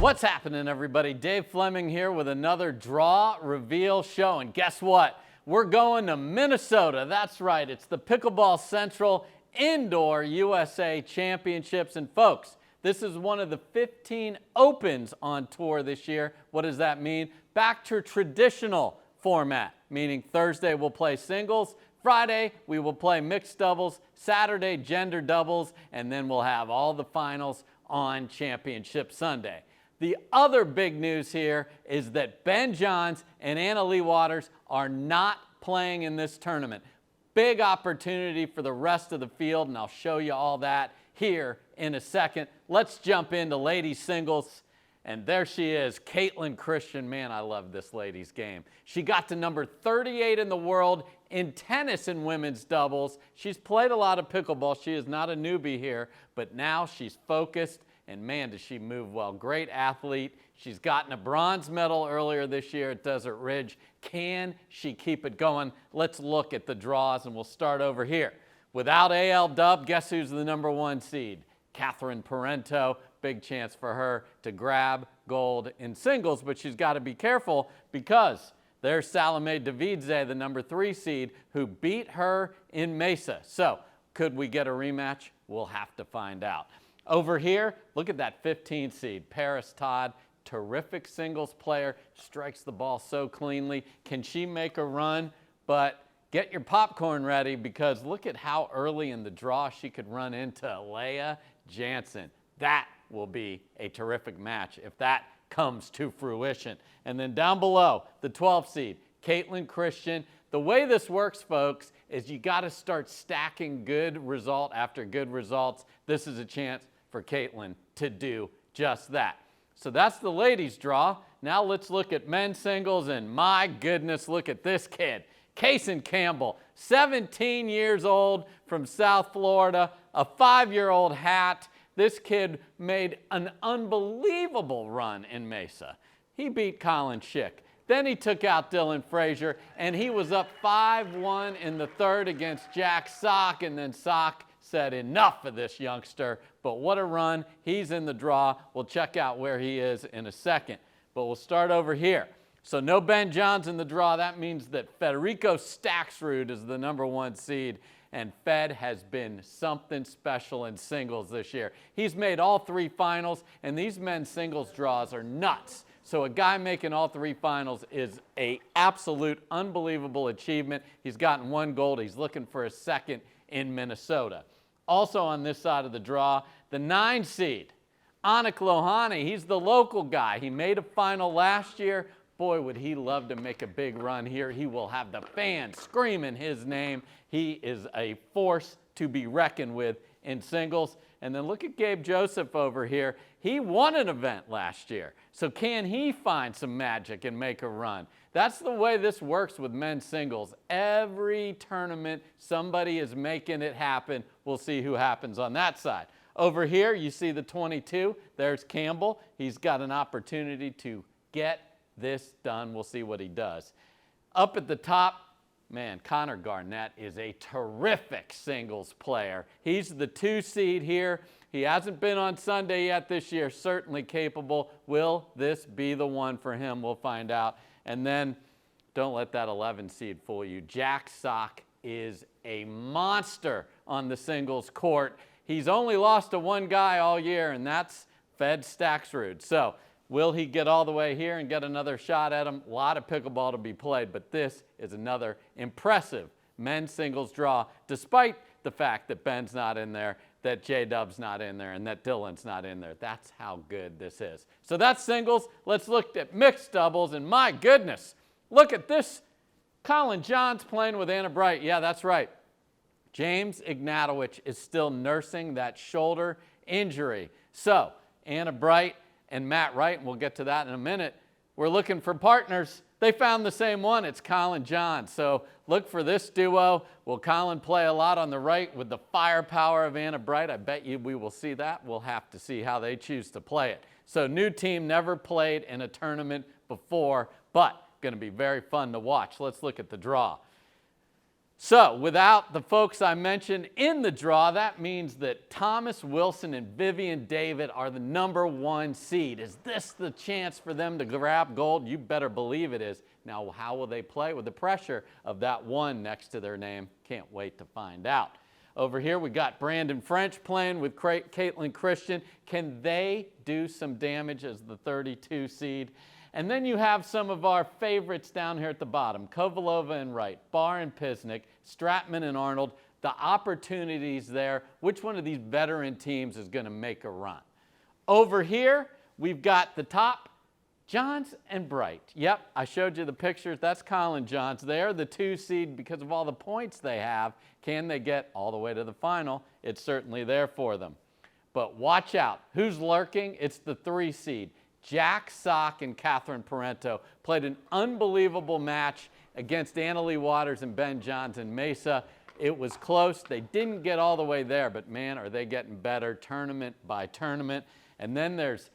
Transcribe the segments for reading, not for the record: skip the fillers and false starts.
What's happening, everybody? Dave Fleming here with another Draw Reveal show. And guess what? We're going to Minnesota. That's right. It's the Pickleball Central Indoor USA Championships. And folks, this is one of the 15 Opens on tour this year. What does that mean? Back to traditional format, meaning Thursday we'll play singles, Friday we will play mixed doubles, Saturday gender doubles, and then we'll have all the finals on Championship Sunday. The other big news here is that Ben Johns and Anna Leigh Waters are not playing in this tournament. Big opportunity for the rest of the field, and I'll show you all that here in a second. Let's jump into ladies singles. And there she is, Caitlin Christian. Man, I love this lady's game. She got to number 38 in the world in tennis in women's doubles. She's played a lot of pickleball. She is not a newbie here, but now she's focused. And man, does she move well. Great athlete. She's gotten a bronze medal earlier this year at Desert Ridge. Can she keep it going? Let's look at the draws, and we'll start over here. Without AL dub, guess who's the number 1 seed? Catherine Parento. Big chance for her to grab gold in singles, but she's got to be careful because there's Salome Davidze, the number 3 seed, who beat her in Mesa. So could we get a rematch? We'll have to find out. Over here, look at that 15 seed, Paris Todd, terrific singles player, strikes the ball so cleanly. Can she make a run? But get your popcorn ready because look at how early in the draw she could run into Leah Jansen. That will be a terrific match if that comes to fruition. And then down below, the 12 seed, Caitlin Christian. The way this works, folks, is you got to start stacking good result after good results. This is a chance for Caitlin to do just that. So that's the ladies' draw. Now let's look at men's singles, and my goodness, look at this kid. Kaysen Campbell, 17 years old from South Florida, a 5-year-old hat. This kid made an unbelievable run in Mesa. He beat Colin Schick. Then he took out Dylan Frazier, and he was up 5-1 in the third against Jack Sock, and then Sock said enough of this youngster. But what a run. He's in the draw. We'll check out where he is in a second. But we'll start over here. So no Ben Johns in the draw. That means that Federico Staksrud is the number 1 seed. And Fed has been something special in singles this year. He's made all 3 finals, and these men's singles draws are nuts. So a guy making all 3 finals is an absolute unbelievable achievement. He's gotten 1 gold. He's looking for a 2nd in Minnesota. Also on this side of the draw, the 9 seed, Anik Lohani. He's the local guy. He made a final last year. Boy, would he love to make a big run here. He will have the fans screaming his name. He is a force to be reckoned with in singles. And then look at Gabe Joseph over here. He won an event last year. So can he find some magic and make a run? That's the way this works with men's singles. Every tournament, somebody is making it happen. We'll see who happens on that side. Over here, you see the 22. There's Campbell. He's got an opportunity to get this done. We'll see what he does. Up at the top, man, Connor Garnett is a terrific singles player. He's the 2 seed here. He hasn't been on Sunday yet this year, certainly capable. Will this be the one for him? We'll find out. And then don't let that 11 seed fool you. Jack Sock is a monster on the singles court. He's only lost to 1 guy all year, and that's Fed Staksrud. So will he get all the way here and get another shot at him? A lot of pickleball to be played, but this is another impressive men's singles draw, despite the fact that Ben's not in there, that J-Dub's not in there, and that Dylan's not in there. That's how good this is. So that's singles. Let's look at mixed doubles, and my goodness, look at this. Colin Johns playing with Anna Bright. Yeah, that's right. James Ignatowicz is still nursing that shoulder injury. So Anna Bright and Matt Wright, and we'll get to that in a minute, we're looking for partners. They found the same one. It's Colin Johns. So look for this duo. Will Colin play a lot on the right with the firepower of Anna Bright? I bet you we will see that. We'll have to see how they choose to play it. So new team, never played in a tournament before, but going to be very fun to watch. Let's look at the draw. So without the folks I mentioned in the draw, that means that Thomas Wilson and Vivian David are the #1 seed. Is this the chance for them to grab gold? You better believe it is. Now, how will they play with the pressure of that 1 next to their name? Can't wait to find out. Over here, we got Brandon French playing with Caitlin Christian. Can they do some damage as the 32 seed? And then you have some of our favorites down here at the bottom. Kovalova and Wright, Barr and Pisnik, Stratman and Arnold. The opportunities there. Which one of these veteran teams is going to make a run? Over here, we've got the top, Johns and Bright. Yep, I showed you the pictures. That's Colin Johns. They're the 2 seed because of all the points they have. Can they get all the way to the final? It's certainly there for them. But watch out. Who's lurking? It's the 3 seed. Jack Sock and Catherine Parento played an unbelievable match against Annalee Waters and Ben Johns in Mesa. It was close. They didn't get all the way there, but man, are they getting better tournament by tournament. And then there's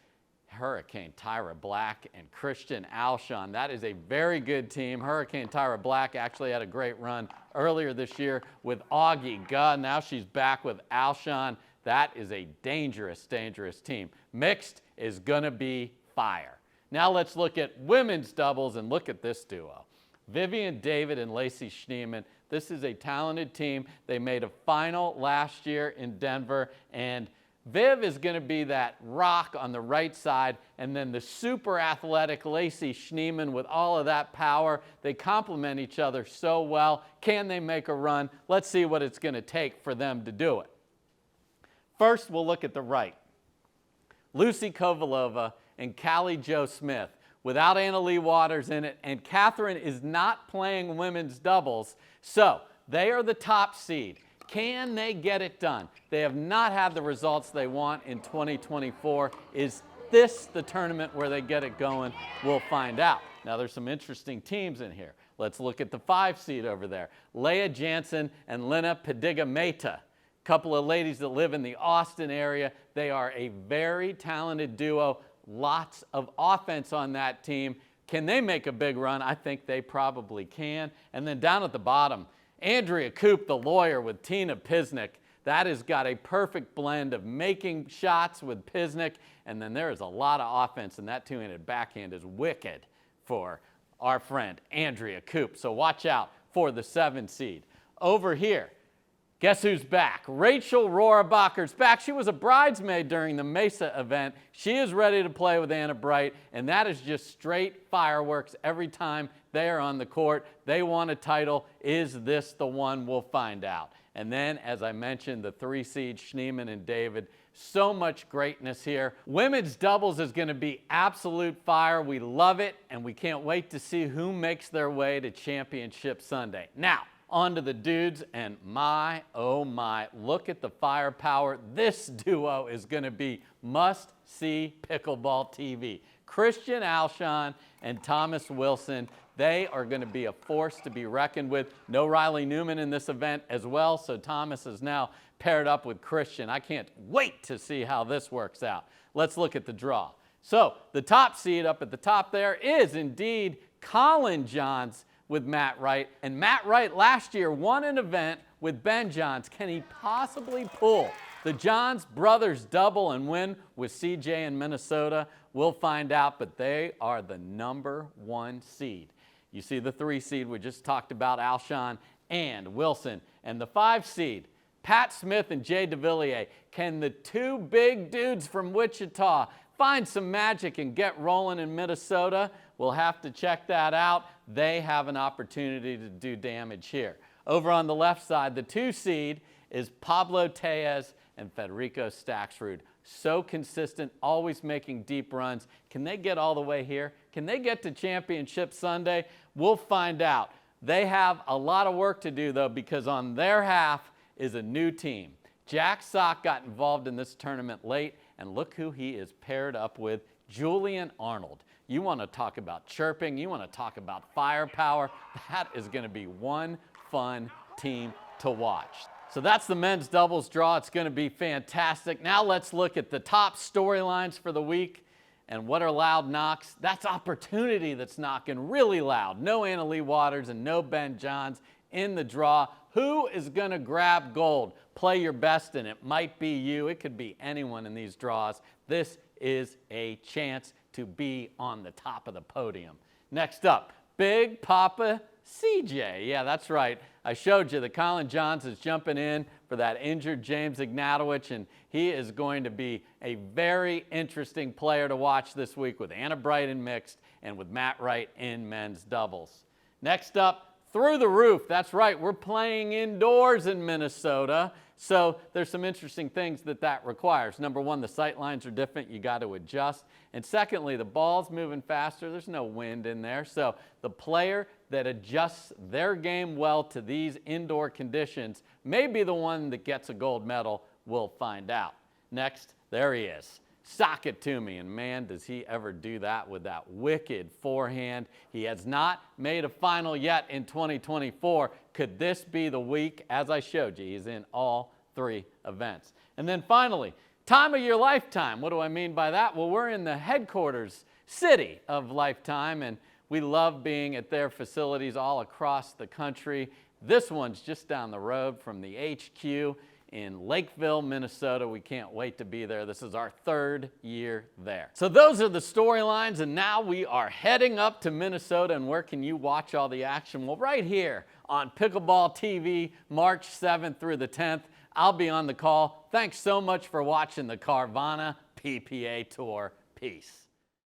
Hurricane Tyra Black and Christian Alshon. That is a very good team. Hurricane Tyra Black actually had a great run earlier this year with Augie Guh. Now she's back with Alshon. That is a dangerous, dangerous team. Mixed is going to be fire. Now let's look at women's doubles and look at this duo. Vivian David and Lacey Schneemann. This is a talented team. They made a final last year in Denver, and Viv is going to be that rock on the right side, and then the super athletic Lacey Schneemann with all of that power. They complement each other so well. Can they make a run? Let's see what it's going to take for them to do it. First, we'll look at the right. Lucy Kovalova and Callie Jo Smith without Annalee Waters in it, and Catherine is not playing women's doubles, so they are the top seed. Can they get it done? They have not had the results they want in 2024. Is this the tournament where they get it going? We'll find out. Now, there's some interesting teams in here. Let's look at the 5 seed over there. Leah Jansen and Lena Padiga-Meta. Couple of ladies that live in the Austin area. They are a very talented duo. Lots of offense on that team. Can they make a big run? I think they probably can. And then down at the bottom, Andrea Koop, the lawyer, with Tina Pisnik. That has got a perfect blend of making shots with Pisnik, and then there is a lot of offense, and that two-handed backhand is wicked for our friend Andrea Koop. So watch out for the 7 seed. Over here, guess who's back? Rachel Rohrabacher's back. She was a bridesmaid during the Mesa event. She is ready to play with Anna Bright, and that is just straight fireworks every time they are on the court. They want a title. Is this the one? We'll find out. And then, as I mentioned, the 3 seed Schneemann and David. So much greatness here. Women's doubles is going to be absolute fire. We love it, and we can't wait to see who makes their way to Championship Sunday. Now, on to the dudes, and my, oh my, look at the firepower. This duo is going to be must-see pickleball TV. Christian Alshon and Thomas Wilson, they are going to be a force to be reckoned with. No Riley Newman in this event as well, so Thomas is now paired up with Christian. I can't wait to see how this works out. Let's look at the draw. So the top seed up at the top there is indeed Colin Johns with Matt Wright. And Matt Wright last year won an event with Ben Johns. Can he possibly pull the Johns brothers double and win with CJ in Minnesota? We'll find out, but they are the #1 seed. You see the 3 seed we just talked about, Alshon and Wilson. And the 5 seed, Pat Smith and Jay DeVilliers. Can the 2 big dudes from Wichita find some magic and get rolling in Minnesota? We'll have to check that out. They have an opportunity to do damage here. Over on the left side, the 2 seed is Pablo Tellez and Federico Staxrud. So consistent, always making deep runs. Can they get all the way here? Can they get to Championship Sunday? We'll find out. They have a lot of work to do, though, because on their half is a new team. Jack Sock got involved in this tournament late, and look who he is paired up with, Julian Arnold. You want to talk about chirping, you want to talk about firepower. That is going to be one fun team to watch. So that's the men's doubles draw. It's going to be fantastic. Now let's look at the top storylines for the week. And what are loud knocks? That's opportunity that's knocking really loud. No Annalee Waters and no Ben Johns in the draw. Who is going to grab gold? Play your best, and it might be you. It could be anyone in these draws. This is a chance to be on the top of the podium. Next up, Big Papa CJ. Yeah, that's right. I showed you that Colin Johns is jumping in for that injured James Ignatowicz, and he is going to be a very interesting player to watch this week with Anna Bright in mixed and with Matt Wright in men's doubles. Next up, Through the Roof. That's right, we're playing indoors in Minnesota, so there's some interesting things that requires. Number one, the sight lines are different. You got to adjust. And secondly, the ball's moving faster. There's no wind in there, so the player that adjusts their game well to these indoor conditions may be the one that gets a gold medal. We'll find out. Next, there he is. Sock it to me, and man, does he ever do that with that wicked forehand. He has not made a final yet in 2024. Could this be the week? As I showed you, he's in all 3 events. And then finally, time of your lifetime. What do I mean by that? Well, we're in the headquarters city of Lifetime, and we love being at their facilities all across the country. This one's just down the road from the HQ in Lakeville, Minnesota. We can't wait to be there. This is our 3rd year there. So those are the storylines, and now we are heading up to Minnesota. And where can you watch all the action? Well, right here on Pickleball TV, March 7th through the 10th. I'll be on the call. Thanks so much for watching the Carvana PPA Tour. Peace.